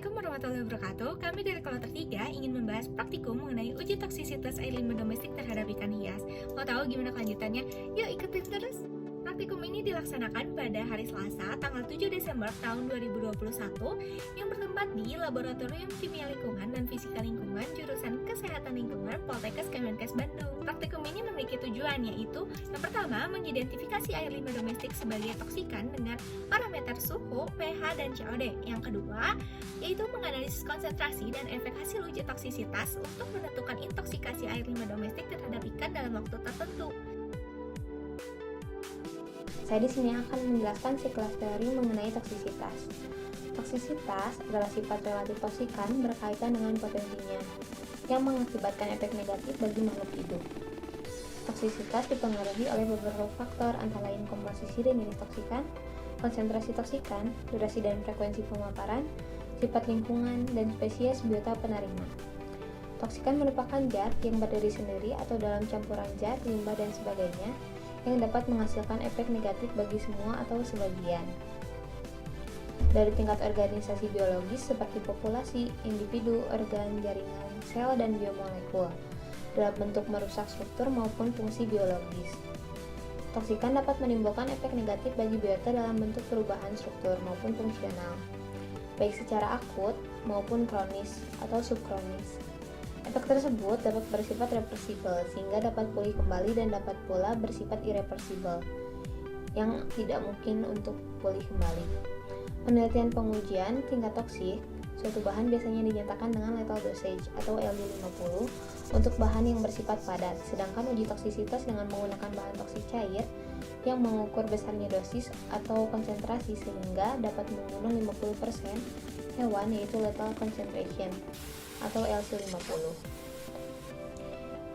Assalamualaikum warahmatullahi wabarakatuh. Kami dari Kloter 3 ingin membahas praktikum mengenai uji toksisitas air limbah domestik terhadap ikan hias. Mau tahu gimana kelanjutannya? Yuk ikutin terus! Praktikum ini dilaksanakan pada hari Selasa, tanggal 7 Desember tahun 2021 yang bertempat di Laboratorium Kimia Lingkungan dan Fisika Lingkungan jurusan Kesehatan Lingkungan Poltekkes Kemenkes Bandung. Praktikum ini memiliki tujuan yaitu yang pertama, mengidentifikasi air limbah domestik sebagai toksikan dengan parameter suhu, pH, dan COD. Yang kedua, yaitu menganalisis konsentrasi dan efek hasil uji toksisitas untuk menentukan intoksikasi air limbah domestik terhadap ikan dalam waktu tertentu. Saya di sini akan menjelaskan siklus teori mengenai toksisitas. Toksisitas adalah sifat relatif toksikan berkaitan dengan potensinya, yang mengakibatkan efek negatif bagi makhluk hidup. Toksisitas dipengaruhi oleh beberapa faktor, antara lain komposisi dan jenis toksikan, konsentrasi toksikan, durasi dan frekuensi pemaparan, sifat lingkungan, dan spesies biota penerima. Toksikan merupakan zat yang berdiri sendiri atau dalam campuran zat, limbah, dan sebagainya, yang dapat menghasilkan efek negatif bagi semua atau sebagian. Dari tingkat organisasi biologis seperti populasi, individu, organ, jaringan, sel, dan biomolekul, dalam bentuk merusak struktur maupun fungsi biologis. Toksikan dapat menimbulkan efek negatif bagi biota dalam bentuk perubahan struktur maupun fungsional, baik secara akut maupun kronis atau subkronis. Efek tersebut dapat bersifat reversibel sehingga dapat pulih kembali dan dapat pula bersifat irreversibel yang tidak mungkin untuk pulih kembali. Penelitian pengujian tingkat toksik suatu bahan biasanya dinyatakan dengan lethal dosage atau LD50 untuk bahan yang bersifat padat, sedangkan uji toksisitas dengan menggunakan bahan toksik cair yang mengukur besarnya dosis atau konsentrasi sehingga dapat membunuh 50% hewan, yaitu lethal concentration atau LC50.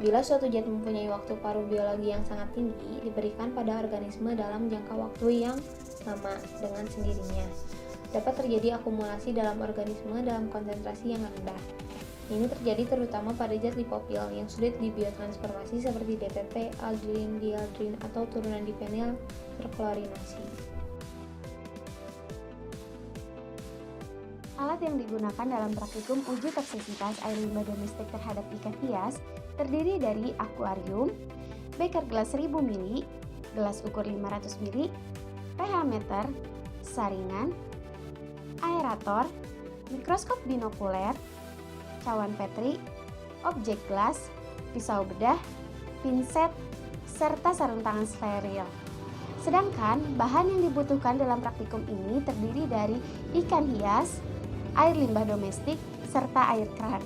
Bila suatu zat mempunyai waktu paruh biologi yang sangat tinggi, diberikan pada organisme dalam jangka waktu yang lama dengan sendirinya, dapat terjadi akumulasi dalam organisme dalam konsentrasi yang rendah. Ini terjadi terutama pada zat lipofil yang sulit dibiotransformasi seperti DTT, aldrin, dialdrin, atau turunan dipenyl terklorinasi. Alat yang digunakan dalam praktikum uji toksisitas air limbah domestik terhadap ikan hias terdiri dari akuarium, beker gelas 1000 ml, gelas ukur 500 ml, pH meter, saringan, aerator, mikroskop binokuler, cawan petri, objek gelas, pisau bedah, pinset, serta sarung tangan steril. Sedangkan bahan yang dibutuhkan dalam praktikum ini terdiri dari ikan hias, air limbah domestik, serta air keran.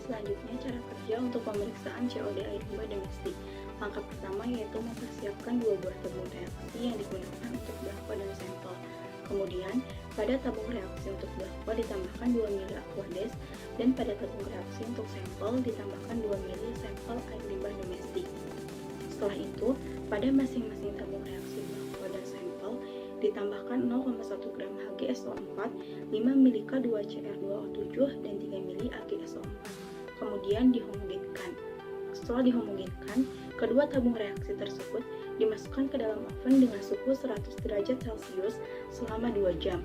Selanjutnya, cara kerja untuk pemeriksaan COD air limbah domestik. Langkah pertama yaitu mempersiapkan 2 buah tabung reaksi yang digunakan untuk belangko dan sampel. Kemudian, pada tabung reaksi untuk belangko ditambahkan 2 ml aquades dan pada tabung reaksi untuk sampel ditambahkan 2 ml sampel air limbah domestik. Setelah itu, pada masing-masing tabung reaksi belangko dan sampel ditambahkan 0,1 gram HgSO4, 5 ml K2CR2O7, dan 3 ml AgSO4. Kemudian dihomogenkan. Setelah dihomogenkan, kedua tabung reaksi tersebut dimasukkan ke dalam oven dengan suhu 100 derajat Celcius selama 2 jam,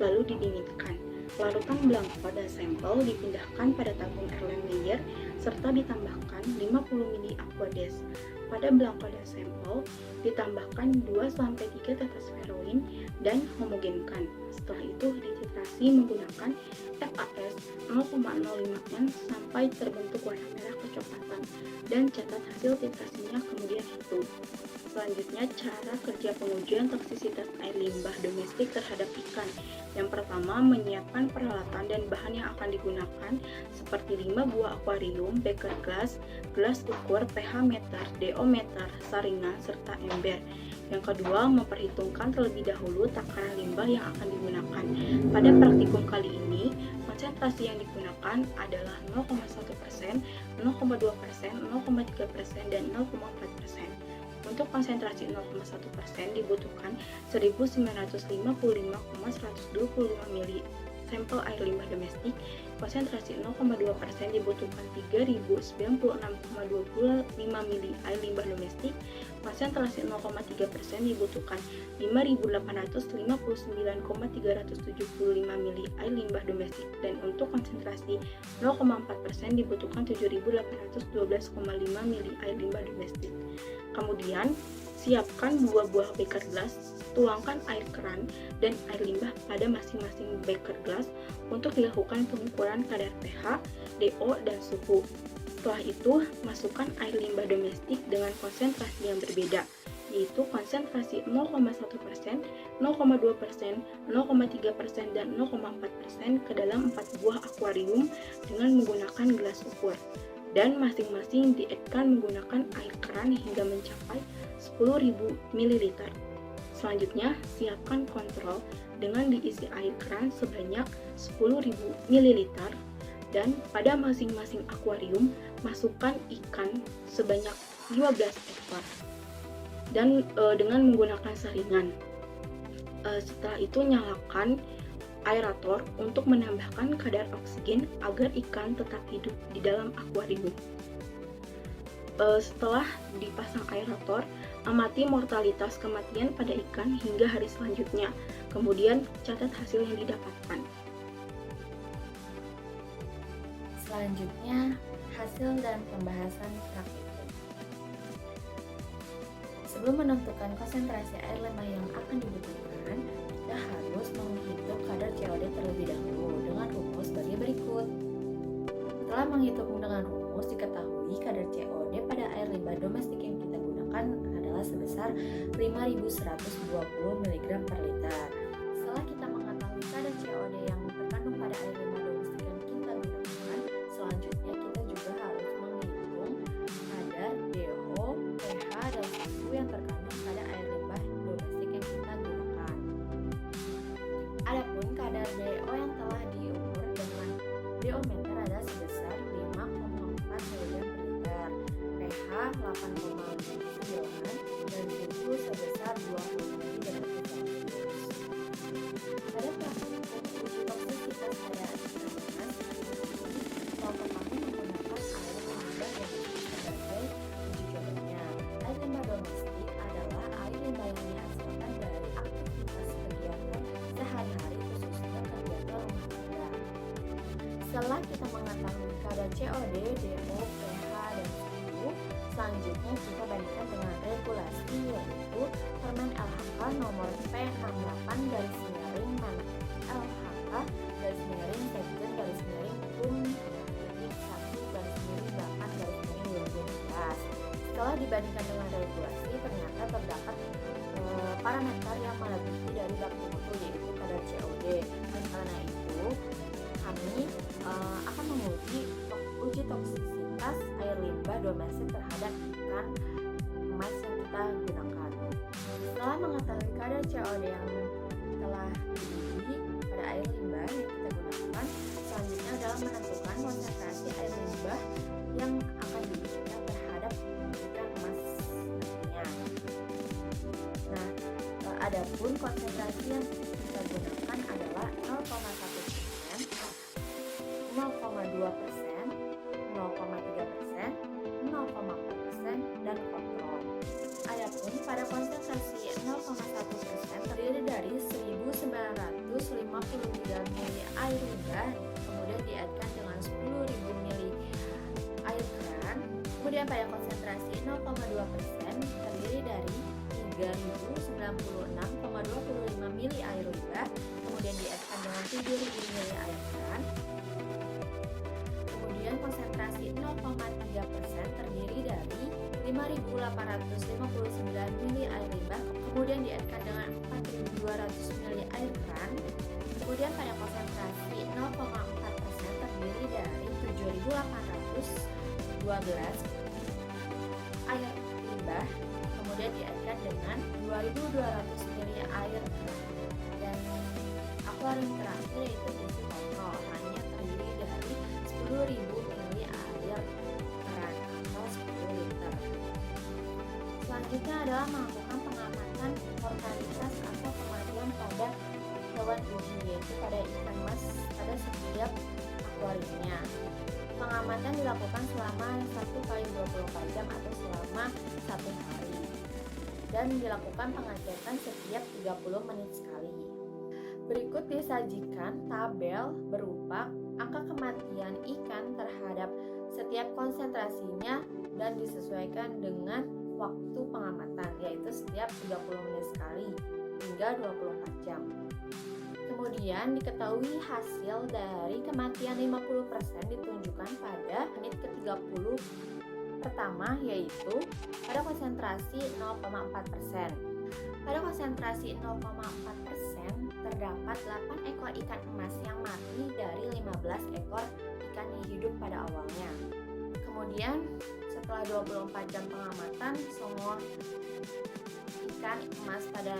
lalu didinginkan. Larutan belangko dan sampel dipindahkan pada tabung Erlenmeyer serta ditambahkan 50 ml aquades. Pada belangko dan sampel ditambahkan 2-3 tetes veroin dan homogenkan. Setelah itu dititrasi menggunakan FAS 0,05N sampai terbentuk warna merah kecoklatan dan catat hasil titrasinya kemudian hitung. Selanjutnya, cara kerja pengujian toksisitas air limbah domestik terhadap ikan. Yang pertama, menyiapkan peralatan dan bahan yang akan digunakan seperti 5 buah akuarium, beker gas, gelas ukur, pH meter, DO meter, saringan, serta ember. Yang kedua, memperhitungkan terlebih dahulu takaran limbah yang akan digunakan. Pada praktikum kali ini, konsentrasi yang digunakan adalah 0,1%, 0,2%, 0,3%, dan 0,4%. Untuk konsentrasi 0,1% dibutuhkan 1955,125 ml sampel air limbah domestik. Konsentrasi 0,2% dibutuhkan 3096,25 ml air limbah domestik. konsentrasi 0,3% dibutuhkan 5.859,375 mili air limbah domestik, dan untuk konsentrasi 0,4% dibutuhkan 7.812,5 mili air limbah domestik. Kemudian, siapkan 2 buah beker gelas, tuangkan air keran dan air limbah pada masing-masing beker gelas untuk dilakukan pengukuran kadar pH, DO, dan suhu. Setelah itu, masukkan air limbah domestik dengan konsentrasi yang berbeda, yaitu konsentrasi 0,1%, 0,2%, 0,3%, dan 0,4% ke dalam 4 buah akuarium dengan menggunakan gelas ukur. Dan masing-masing dietkan menggunakan air keran hingga mencapai 10.000 ml. Selanjutnya, siapkan kontrol dengan diisi air keran sebanyak 10.000 ml, dan pada masing-masing akuarium masukkan ikan sebanyak 15 ekor dan dengan menggunakan saringan. Setelah itu, nyalakan aerator untuk menambahkan kadar oksigen agar ikan tetap hidup di dalam akuarium. Setelah dipasang aerator, amati mortalitas kematian pada ikan hingga hari selanjutnya. Kemudian catat hasil yang didapatkan. Selanjutnya, hasil dan pembahasan praktikum. Sebelum menentukan konsentrasi air limbah yang akan dibutuhkan, kita harus menghitung kadar COD terlebih dahulu dengan rumus sebagai berikut. Setelah menghitung dengan rumus, diketahui kadar COD pada air limbah domestik yang kita gunakan adalah sebesar 5.120 mg per liter. Setelah kita mengetahui kadar COD yang terkandung pada air limbah domestik yang kita gunakan, selanjutnya kita juga harus menghitung kadar DO, pH, dan suhu yang terkandung pada air limbah domestik yang kita gunakan. Adapun kadar DO yang telah diukur dengan diometer adalah sebesar 5,4 mg per liter, pH 8,9, dan suhu sebesar 20 derajat Celcius. Pada praktik uji toksisitas pada ikan mas, kelompok kami menggunakan air limbah domestik sebagai uji cobanya. Air limbah domestik adalah air limbah yang dihasilkan dari aktivitas kegiatan sehari-hari, khususnya kegiatan rumah tangga. Setelah kita mengetahui kadar COD, DO, pH, dan suhu, selanjutnya kita bandingkan dengan regulasi, yaitu Permen LHK nomor P68/LHK/Sekjen/PUM-1/8/2012. Setelah dibandingkan dengan regulasi, ternyata terdapat parameter yang melebihi dari baku mutu, yaitu kadar COD. Dan karena itu, kami akan menguji uji toksisitas air limbah domestik terhadap ikan emas yang kita gunakan. Setelah mengetahui kadar COD yang telah diuji pada air limbah yang kita gunakan, selanjutnya adalah menentukan konsentrasi air limbah yang akan diberikan terhadap ikan emas nantinya. Nah, adapun konsentrasi yang kita gunakan adalah 0,1%, 0,2%, 0,3%, 0,4%, dan kontrol. Adapun pada konsentrasi 0,1% terdiri dari 1.953 mili air limbah, kemudian diadkan dengan 10.000 mili air keran. Kemudian pada konsentrasi 0,2% terdiri dari 3.096,25 mili air limbah, kemudian diadkan dengan 7.000 mili air keran. Kemudian konsentrasi 0,3% terdiri dari 5.859 mili air limbah, kemudian diadkan dengan 4.200 mili air keran. Kemudian pada konsentrasi 0,4% terdiri dari 7.812 air limbah, kemudian diadkan dengan 2.200 mili air keran. Dan akuarium terakhir yaitu isi kontrol, hanya terdiri dari 10.000 mili air keran atau 10 liter. Selanjutnya adalah melakukan pengamatan mortalitas atau kematian pada hewan uji, yaitu pada ikan mas pada setiap akuariumnya. Pengamatan dilakukan selama 1 kali 24 jam atau selama 1 hari. dan dilakukan pengecekan setiap 30 menit sekali. Berikut disajikan tabel berupa angka kematian ikan terhadap setiap konsentrasinya dan disesuaikan dengan waktu pengamatan, yaitu setiap 30 menit sekali hingga 24 jam. Kemudian diketahui hasil dari kematian 50% ditunjukkan pada menit ke-30 pertama, yaitu pada konsentrasi 0,4%. Pada konsentrasi 0,4% terdapat 8 ekor ikan emas yang mati dari 15 ekor ikan yang hidup pada awalnya. Kemudian setelah 24 jam pengamatan, semua ikan emas pada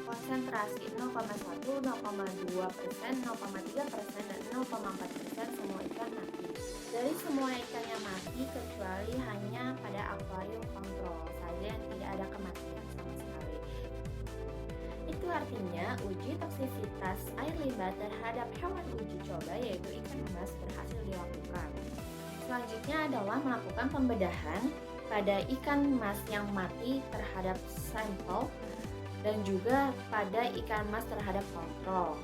konsentrasi 0,1, 0,2%, 0,3%, dan 0,4% semua ikan mati. Dari semua ikan yang mati kecuali hanya pada akuarium kontrol saja yang tidak ada kematian sama sekali. Itu artinya uji toksisitas air limbah terhadap hewan uji coba yaitu ikan emas berhasil dilakukan. Selanjutnya adalah melakukan pembedahan pada ikan emas yang mati terhadap sampel dan juga pada ikan emas terhadap kontrol.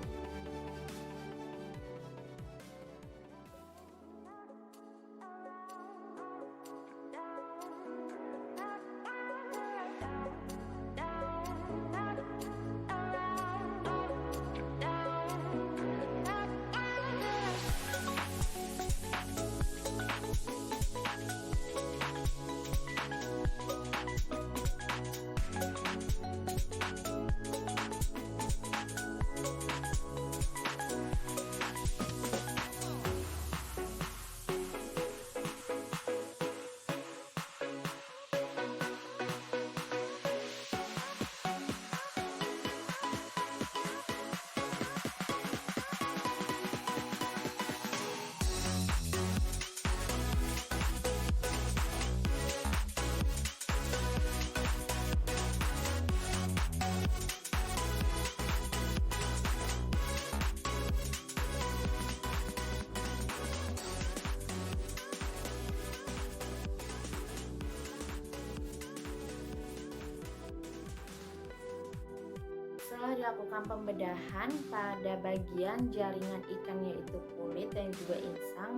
Setelah dilakukan pembedahan pada bagian jaringan ikan yaitu kulit dan juga insang,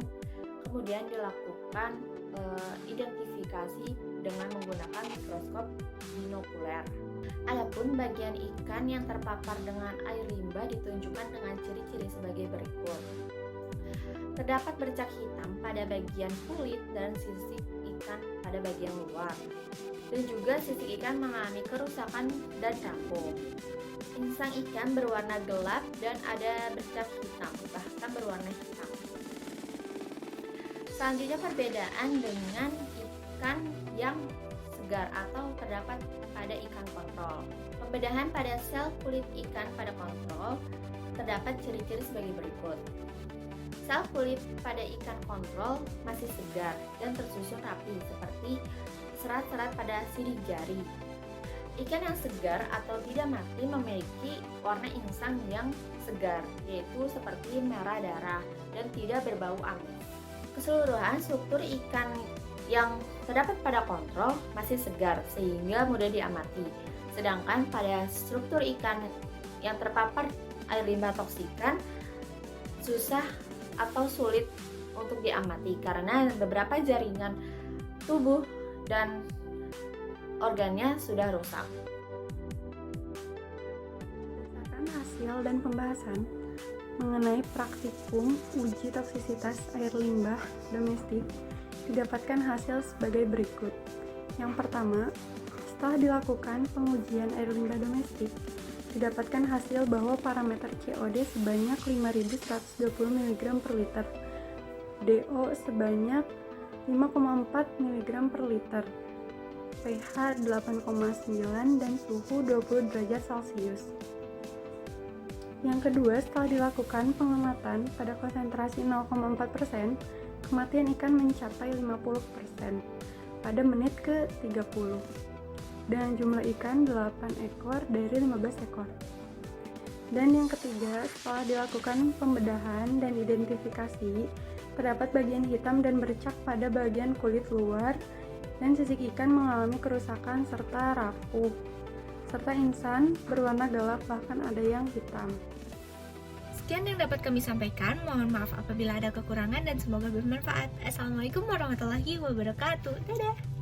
kemudian dilakukan identifikasi dengan menggunakan mikroskop binokuler. Adapun bagian ikan yang terpapar dengan air limbah ditunjukkan dengan ciri-ciri sebagai berikut. Terdapat bercak hitam pada bagian kulit dan sisik ikan pada bagian luar, dan juga sisik ikan mengalami kerusakan dan rapuh. Insang ikan berwarna gelap dan ada bercak hitam, bahkan berwarna hitam. Selanjutnya perbedaan dengan ikan yang segar atau terdapat pada ikan kontrol. Pembedahan pada sel kulit ikan pada kontrol terdapat ciri-ciri sebagai berikut. Sel kulit pada ikan kontrol masih segar dan tersusun rapi seperti serat-serat pada sidik jari. Ikan yang segar atau tidak mati memiliki warna insang yang segar, yaitu seperti merah darah dan tidak berbau amis. Keseluruhan struktur ikan yang terdapat pada kontrol masih segar sehingga mudah diamati. Sedangkan pada struktur ikan yang terpapar air limbah toksikan susah atau sulit untuk diamati karena beberapa jaringan tubuh dan organnya sudah rusak. Berdasarkan hasil dan pembahasan mengenai praktikum uji toksisitas air limbah domestik, didapatkan hasil sebagai berikut. Yang pertama, setelah dilakukan pengujian air limbah domestik, didapatkan hasil bahwa parameter COD sebanyak 5.120 mg per liter, DO sebanyak 5,4 mg per liter, pH 8,9 dan suhu 20 derajat Celcius. Yang kedua, setelah dilakukan pengamatan pada konsentrasi 0,4%, kematian ikan mencapai 50% pada menit ke-30 dengan jumlah ikan 8 ekor dari 15 ekor. Dan yang ketiga, setelah dilakukan pembedahan dan identifikasi, terdapat bagian hitam dan bercak pada bagian kulit luar dan sisik ikan mengalami kerusakan serta rapuh, serta insan berwarna gelap bahkan ada yang hitam. Sekian yang dapat kami sampaikan, mohon maaf apabila ada kekurangan dan semoga bermanfaat. Assalamualaikum warahmatullahi wabarakatuh. Dadah!